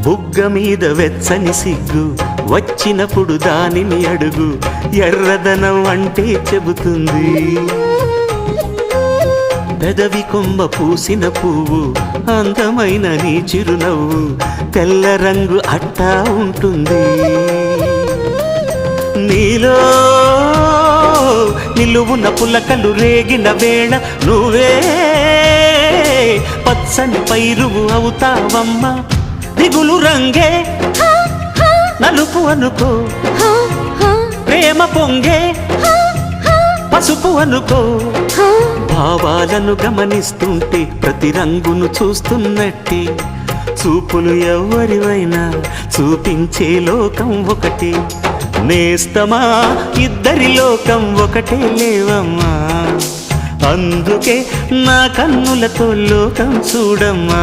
బుగ్గ మీద వెచ్చని సిగ్గు వచ్చినప్పుడు దానిని అడుగు, ఎర్రదనం అంటే చెబుతుంది. పెదవి కొమ్మ పూసిన పువ్వు అందమైన నీ చిరునవ్వు, తెల్ల రంగు అట్టా ఉంటుంది. నీలో నిలువున పులకలు రేగిన వేళ నువ్వే పచ్చని పైరువు అవుతావమ్మా. దిగులు రంగే నలుపు అనుకో, ప్రేమ పొంగే పసుపు అనుకో. భావాలను గమనిస్తుంటే ప్రతి రంగును చూస్తున్నట్టే, చూపులు ఎవరివైనా చూపించే లోకం ఒకటి. నేస్తమా ఇద్దరి లోకం ఒకటే లేవమ్మా, అందుకే నా కన్నులతో లోకం చూడమ్మా.